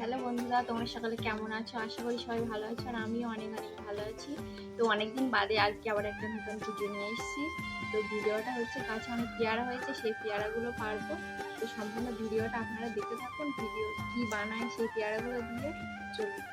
Hello বন্ধুরা, তোমরা সকালে কেমন আছো? আশা করি সবাই ভালো আছো, আর আমিও অনেক ভালো আছি। তো অনেকদিন বাদে আজকে আবার একটা নতুন ভিডিও নিয়ে এসেছি। তো ভিডিওটা হচ্ছে গাছে অনেক পেয়ারা হয়েছে, সেই পেয়ারাগুলো পারবো। তো সম্পূর্ণ ভিডিওটা আপনারা দেখতে থাকুন। ভিডিও কি বানায় সেই পেয়ারাগুলো দিয়ে চলুন।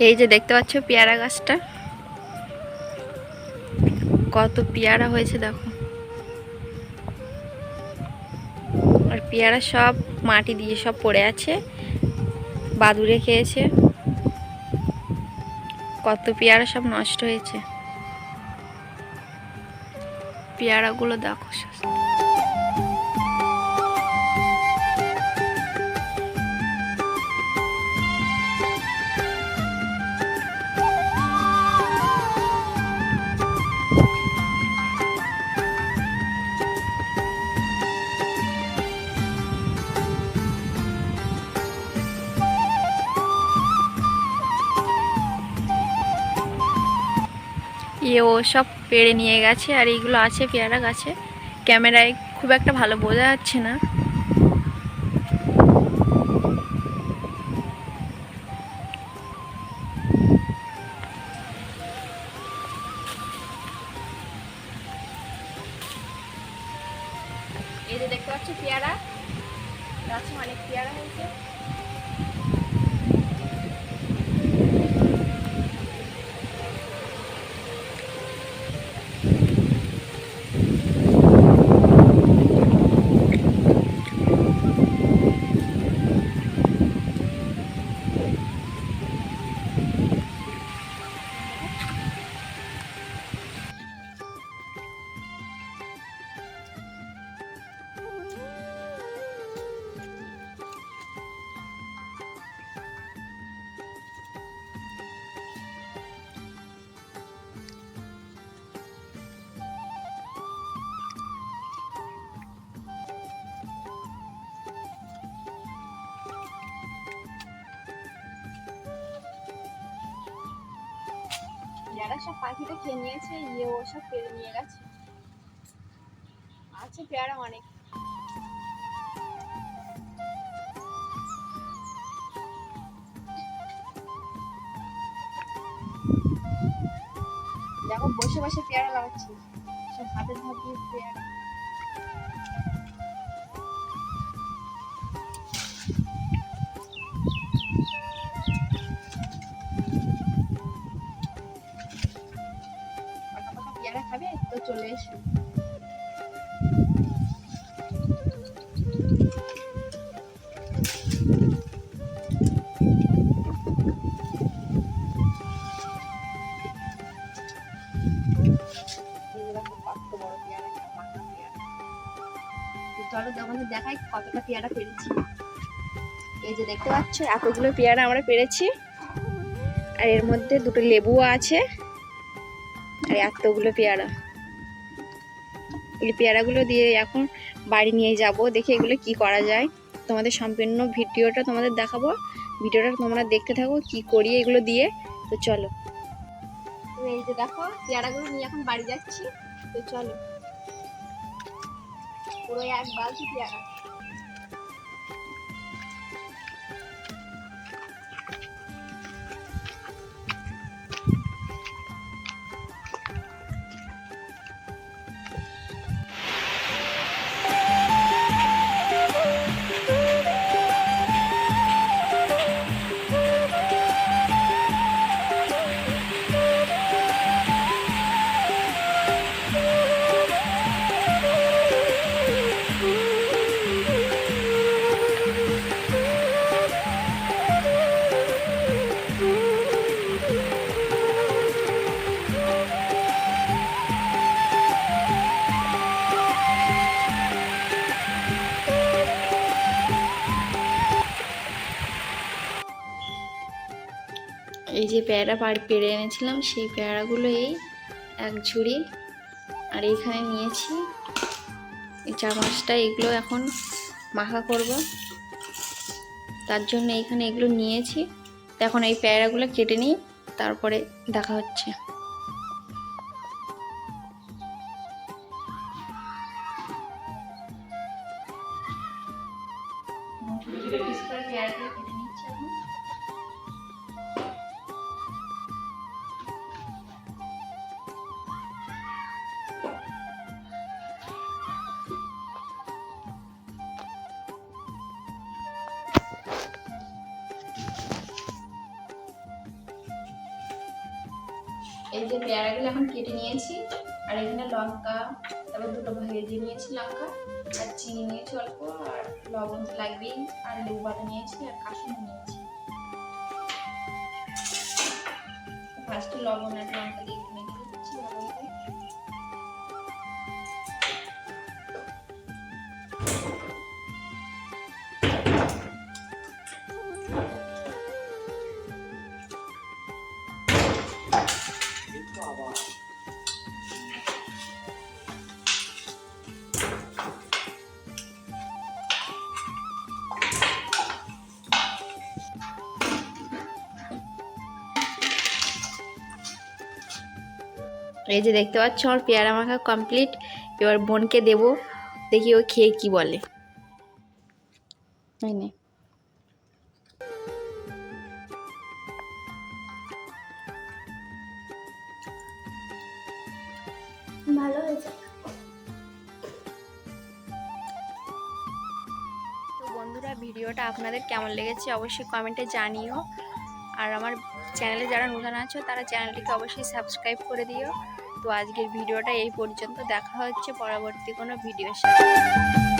এই যে দেখতে পাচ্ছ পেয়ারা গাছটা, কত পেয়ারা হয়েছে দেখো। আর পেয়ারা সব মাটি দিয়ে সব পড়ে আছে, বাদুড়ে খেয়েছে। কত পেয়ারা সব নষ্ট হয়েছে, পেয়ারাগুলো দেখো। ও সব পেড়ে নিয়ে গেছে, আর এইগুলো আছে পেয়ারা গাছে। ক্যামেরায় খুব একটা ভালো বোঝা যাচ্ছে না। এই যে দেখতে পাচ্ছ পেয়ারা গাছে অনেক পেয়ারা হয়েছে। পেয়ারা সব পাখিটা খেয়ে নিয়েছে, ও সব পেড়ে নিয়ে গেছে। আছে পেয়ারা অনেক। দেখো বসে বসে পেয়ারা লাগাচ্ছি, সব হাতের ধার দিয়ে পেয়ারা। পাকা পাকা পেয়ারা খাবে তো চলে এসো। চলো তোমাদের দেখাই কতটা পেয়ারা পেরেছি। এই যে দেখতে পাচ্ছ এতগুলো পেয়ারা আমরা পেরেছি, আর এর মধ্যে দুটো লেবুও আছে, আর এতগুলো পেয়ারা। এই পেয়ারাগুলো দিয়ে এখন বাড়ি নিয়ে যাব, দেখে এগুলো কি করা যায়। তোমাদের সম্পূর্ণ ভিডিওটা তোমাদের দেখাবো, ভিডিওটা তোমরা দেখতে থাকো কি করি এগুলো দিয়ে। তো চলো, তো এই যে দেখো পেয়ারাগুলো নিয়ে এখন বাড়ি যাচ্ছি। তো চলো, পুরো এক বালতি পেয়ারা। এই যে পেয়ারা পেড়ে এনেছিলাম, সেই পেয়ারাগুলো এই এক ঝুড়ি, আর এইখানে নিয়েছি এই 4-5টা। এগুলো এখন মাখা করব, তার জন্য এইখানে এগুলো নিয়েছি। তো এখন এই পেয়ারাগুলো কেটে নিই, তারপরে দেখা হচ্ছে। পেয়ারাগুলো কেটে নিচ্ছি এখন। এই যে পেয়ারাগুলো এখন কেটে নিয়েছি, আর এখানে লঙ্কা, তারপর দুটো ভেজে নিয়েছি লঙ্কা, আর চিনি নিয়েছি অল্প, আর লবণ তো লাগবেই, আর লেবু পাতা নিয়েছি, আর কাশুন নিয়েছি। ফার্স্টে লবণ আর লঙ্কা দিয়ে একটু মেখে দিচ্ছি ভালোভাবে। এই যে দেখতে পাচ্ছ আমার পেয়ারা মাখা কমপ্লিট। এবার বোনকে দেবো, দেখি ও খেয়ে কি বলে। ভালো হয়েছে। তো বন্ধুরা, ভিডিওটা আপনাদের কেমন লেগেছে অবশ্যই কমেন্টে জানিও, আর আমার চ্যানেলে যারা নতুন আছো তারা চ্যানেলটিকে অবশ্যই সাবস্ক্রাইব করে দিও। তো আজকের ভিডিওটা এই পর্যন্ত, দেখা হচ্ছে পরবর্তী কোনো ভিডিওর সাথে।